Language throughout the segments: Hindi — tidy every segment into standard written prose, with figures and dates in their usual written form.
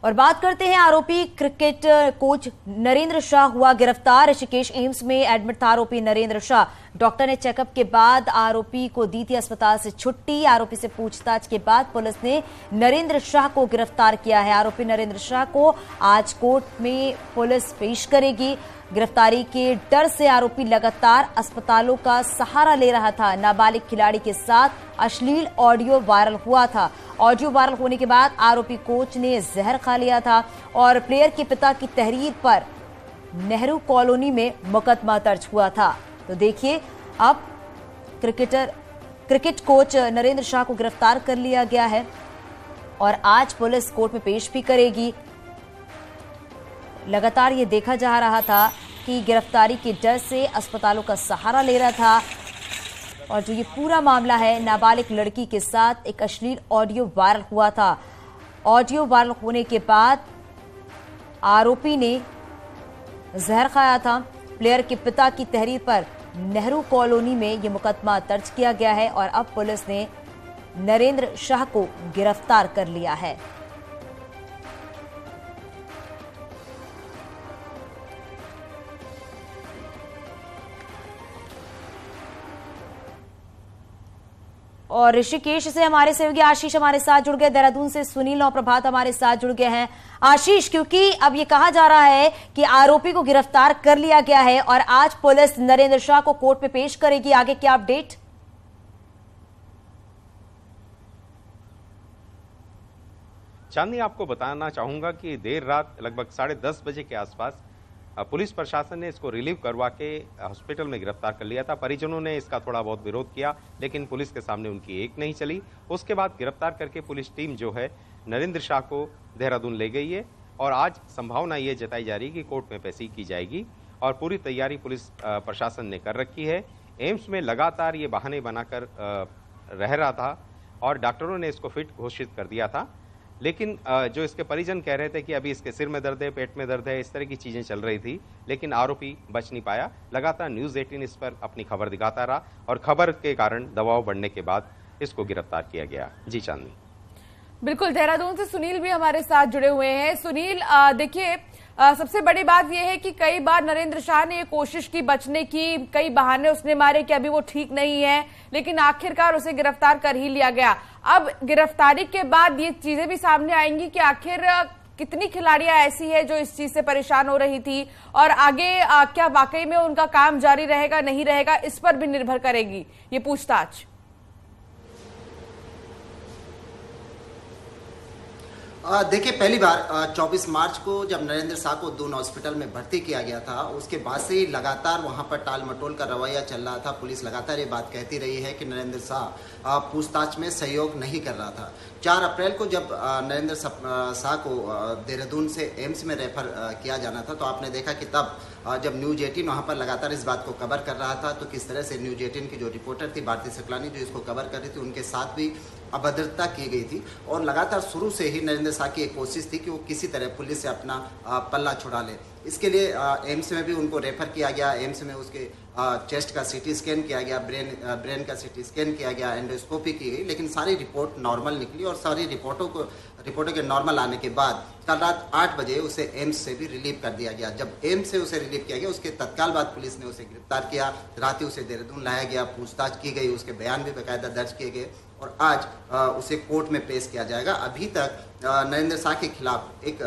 और बात करते हैं आरोपी क्रिकेट कोच नरेंद्र शाह हुआ गिरफ्तार। ऋषिकेश एम्स में एडमिट था आरोपी नरेंद्र शाह। डॉक्टर ने चेकअप के बाद आरोपी को दी थी अस्पताल से छुट्टी। आरोपी से पूछताछ के बाद पुलिस ने नरेंद्र शाह को गिरफ्तार किया है। आरोपी नरेंद्र शाह को आज कोर्ट में पुलिस पेश करेगी। गिरफ्तारी के डर से आरोपी लगातार अस्पतालों का सहारा ले रहा था। नाबालिग खिलाड़ी के साथ अश्लील ऑडियो वायरल हुआ था। ऑडियो वायरल होने के बाद आरोपी कोच ने जहर खा लिया था और प्लेयर के पिता की तहरीर पर नेहरू कॉलोनी में मुकदमा दर्ज हुआ था। तो देखिए, अब क्रिकेट कोच नरेंद्र शाह को गिरफ्तार कर लिया गया है और आज पुलिस कोर्ट में पेश भी करेगी। लगातार ये देखा जा रहा था कि गिरफ्तारी के डर से अस्पतालों का सहारा ले रहा था और जो ये पूरा मामला है, नाबालिग लड़की के साथ एक अश्लील ऑडियो वायरल हुआ था। ऑडियो वायरल होने के बाद आरोपी ने जहर खाया था। प्लेयर के पिता की तहरीर पर नेहरू कॉलोनी में ये मुकदमा दर्ज किया गया है और अब पुलिस ने नरेंद्र शाह को गिरफ्तार कर लिया है। और ऋषिकेश से हमारे सहयोगी आशीष हमारे साथ जुड़ गए, देहरादून से सुनील और प्रभात हमारे साथ जुड़ गए हैं। आशीष, क्योंकि अब ये कहा जा रहा है कि आरोपी को गिरफ्तार कर लिया गया है और आज पुलिस नरेंद्र शाह को कोर्ट में पेश करेगी, आगे क्या अपडेट? चांदनी, आपको बताना चाहूंगा कि देर रात लगभग 10:30 बजे के आसपास पुलिस प्रशासन ने इसको रिलीव करवा के हॉस्पिटल में गिरफ्तार कर लिया था। परिजनों ने इसका थोड़ा बहुत विरोध किया, लेकिन पुलिस के सामने उनकी एक नहीं चली। उसके बाद गिरफ्तार करके पुलिस टीम जो है नरेंद्र शाह को देहरादून ले गई है और आज संभावना ये जताई जा रही है कि कोर्ट में पेशी की जाएगी और पूरी तैयारी पुलिस प्रशासन ने कर रखी है। एम्स में लगातार ये बहाने बनाकर रह रहा था और डॉक्टरों ने इसको फिट घोषित कर दिया था, लेकिन जो इसके परिजन कह रहे थे कि अभी इसके सिर में दर्द है, पेट में दर्द है, इस तरह की चीजें चल रही थी, लेकिन आरोपी बच नहीं पाया। लगातार न्यूज़ 18 इस पर अपनी खबर दिखाता रहा और खबर के कारण दबाव बढ़ने के बाद इसको गिरफ्तार किया गया। जी चांदनी। बिल्कुल, देहरादून से सुनील भी हमारे साथ जुड़े हुए हैं। सुनील, देखिए, सबसे बड़ी बात यह है कि कई बार नरेंद्र शाह ने कोशिश की बचने की, कई बहाने उसने मारे कि अभी वो ठीक नहीं है, लेकिन आखिरकार उसे गिरफ्तार कर ही लिया गया। अब गिरफ्तारी के बाद ये चीजें भी सामने आएंगी कि आखिर कितनी खिलाड़ियां ऐसी है जो इस चीज से परेशान हो रही थी और आगे क्या वाकई में उनका काम जारी रहेगा नहीं रहेगा, इस पर भी निर्भर करेगी ये पूछताछ। देखिए, पहली बार 24 मार्च को जब नरेंद्र शाह को दून हॉस्पिटल में भर्ती किया गया था, उसके बाद से ही लगातार वहां पर टाल मटोल का रवैया चल रहा था। पुलिस लगातार ये बात कहती रही है कि नरेंद्र शाह पूछताछ में सहयोग नहीं कर रहा था। 4 अप्रैल को जब नरेंद्र शाह को देहरादून से एम्स में रेफर किया जाना था, तो आपने देखा कि तब जब न्यूज़ 18 वहाँ पर लगातार इस बात को कवर कर रहा था, तो किस तरह से न्यूज़ 18 की जो रिपोर्टर थी भारती सकलानी, जो इसको कवर कर रही थी, उनके साथ भी अभद्रता की गई थी। और लगातार शुरू से ही नरेंद्र शाह की एक कोशिश थी कि वो किसी तरह पुलिस से अपना पल्ला छुड़ा ले। इसके लिए एम्स में भी उनको रेफर किया गया। एम्स में उसके चेस्ट का सीटी स्कैन किया गया, ब्रेन का सीटी स्कैन किया गया, एंडोस्कोपी की गई, लेकिन सारी रिपोर्ट नॉर्मल निकली और सारी रिपोर्टों के नॉर्मल आने के बाद कल रात 8 बजे उसे एम्स से भी रिलीव कर दिया गया। जब एम्स से उसे रिलीव किया गया, उसके तत्काल बाद पुलिस ने उसे गिरफ्तार किया। रात ही उसे देहरादून लाया गया, पूछताछ की गई, उसके बयान भी बाकायदा दर्ज किए गए और आज उसे कोर्ट में पेश किया जाएगा। अभी तक नरेंद्र शाह के खिलाफ एक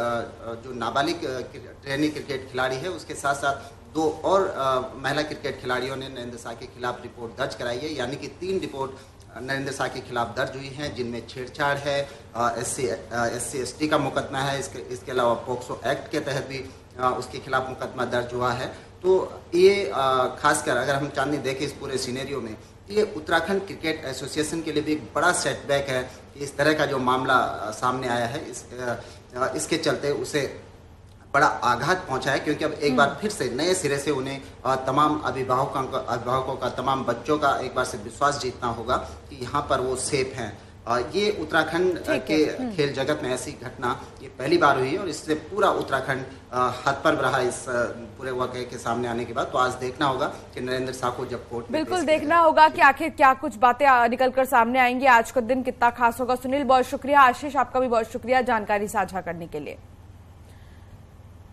जो नाबालिग ट्रेनी क्रिकेट खिलाड़ी है, उसके साथ साथ 2 और महिला क्रिकेट खिलाड़ियों ने नरेंद्र शाह के खिलाफ रिपोर्ट दर्ज कराई है, यानी कि 3 रिपोर्ट नरेंद्र शाह के खिलाफ दर्ज हुई हैं, जिनमें छेड़छाड़ है, SC/ST का मुकदमा है, इसके अलावा पोक्सो एक्ट के तहत भी उसके खिलाफ मुकदमा दर्ज हुआ है। तो ये खासकर अगर हम चांदनी देखें इस पूरे सिनेरियो में, ये उत्तराखंड क्रिकेट एसोसिएशन के लिए भी एक बड़ा सेटबैक है कि इस तरह का जो मामला सामने आया है, इसके चलते उसे बड़ा आघात पहुंचा है, क्योंकि अब एक बार फिर से नए सिरे से उन्हें तमाम अभिभावकों का, तमाम बच्चों का एक बार से विश्वास जीतना होगा कि यहाँ पर वो सेफ हैं। ये उत्तराखंड के खेल जगत में ऐसी घटना ये पहली बार हुई है और इससे पूरा उत्तराखंड हतप्रभ रहा इस पूरे वाकये के सामने आने के बाद। तो आज देखना होगा कि नरेंद्र शाह को जब कोर्ट में बिल्कुल देखना होगा कि आखिर क्या कुछ बातें निकलकर सामने आएंगी, आज का दिन कितना खास होगा। सुनील बहुत शुक्रिया, आशीष आपका भी बहुत शुक्रिया जानकारी साझा करने के लिए।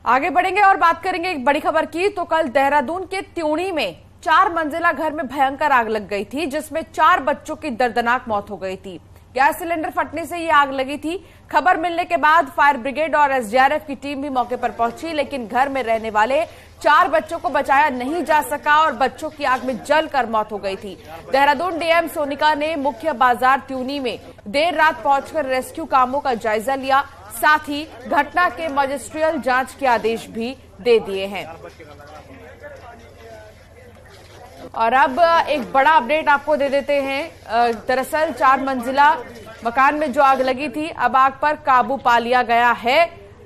आगे बढ़ेंगे और बात करेंगे एक बड़ी खबर की। तो कल देहरादून के त्यूणी में 4 मंजिला घर में भयंकर आग लग गई थी, जिसमें 4 बच्चों की दर्दनाक मौत हो गई थी। गैस सिलेंडर फटने से ये आग लगी थी। खबर मिलने के बाद फायर ब्रिगेड और एसडीआरएफ की टीम भी मौके पर पहुंची, लेकिन घर में रहने वाले 4 बच्चों को बचाया नहीं जा सका और बच्चों की आग में जलकर मौत हो गई थी। देहरादून डीएम सोनिका ने मुख्य बाजार त्यूनी में देर रात पहुंचकर रेस्क्यू कामों का जायजा लिया, साथ ही घटना के मजिस्ट्रियल जांच के आदेश भी दे दिए हैं। और अब एक बड़ा अपडेट आपको दे देते हैं। दरअसल 4 मंजिला मकान में जो आग लगी थी, अब आग पर काबू पा लिया गया है।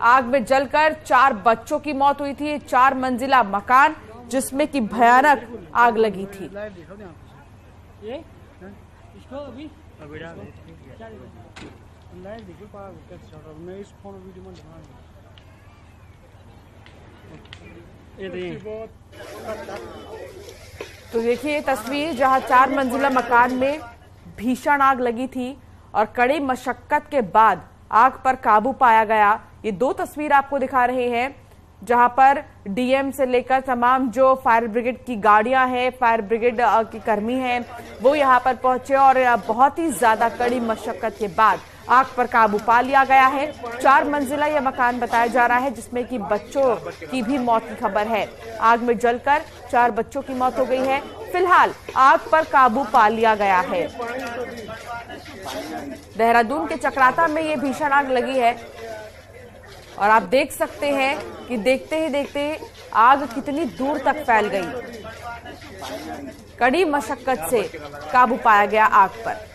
आग में जलकर 4 बच्चों की मौत हुई थी। 4 मंजिला मकान जिसमें कि भयानक आग लगी थी। तो देखिए तस्वीर, जहां 4 मंजिला मकान में भीषण आग लगी थी और कड़ी मशक्कत के बाद आग पर काबू पाया गया। ये 2 तस्वीर आपको दिखा रहे हैं, जहां पर डीएम से लेकर तमाम जो फायर ब्रिगेड की गाड़ियां हैं, फायर ब्रिगेड के कर्मी हैं, वो यहां पर पहुंचे और बहुत ही ज्यादा कड़ी मशक्कत के बाद आग पर काबू पा लिया गया है। 4 मंजिला यह मकान बताया जा रहा है, जिसमें कि बच्चों की भी मौत की खबर है। आग में जलकर 4 बच्चों की मौत हो गई है। फिलहाल आग पर काबू पा लिया गया है। देहरादून के चक्राता में ये भीषण आग लगी है और आप देख सकते हैं कि देखते ही देखते आग कितनी दूर तक फैल गई। कड़ी मशक्कत से काबू पाया गया आग पर।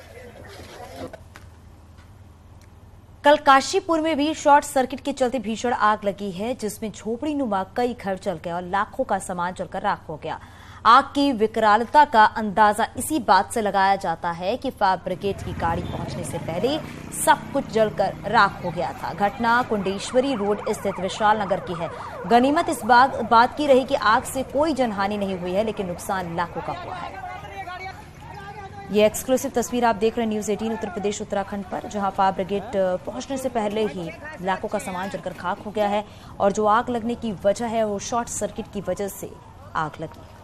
कल काशीपुर में भी शॉर्ट सर्किट के चलते भीषण आग लगी है, जिसमें झोपड़ी नुमा कई घर जल गए और लाखों का सामान जलकर राख हो गया। आग की विकरालता का अंदाजा इसी बात से लगाया जाता है कि फायर ब्रिगेड की गाड़ी पहुंचने से पहले सब कुछ जलकर राख हो गया था। घटना कुंडेश्वरी रोड स्थित विशाल नगर की है। गनीमत इस बात की रही कि आग से कोई जनहानि नहीं हुई है, लेकिन नुकसान लाखों का हुआ है। ये एक्सक्लूसिव तस्वीर आप देख रहे हैं न्यूज़ 18 उत्तर प्रदेश उत्तराखंड पर, जहां फायर ब्रिगेड पहुंचने से पहले ही लाखों का सामान जलकर खाक हो गया है और जो आग लगने की वजह है वो शॉर्ट सर्किट की वजह से आग लगी।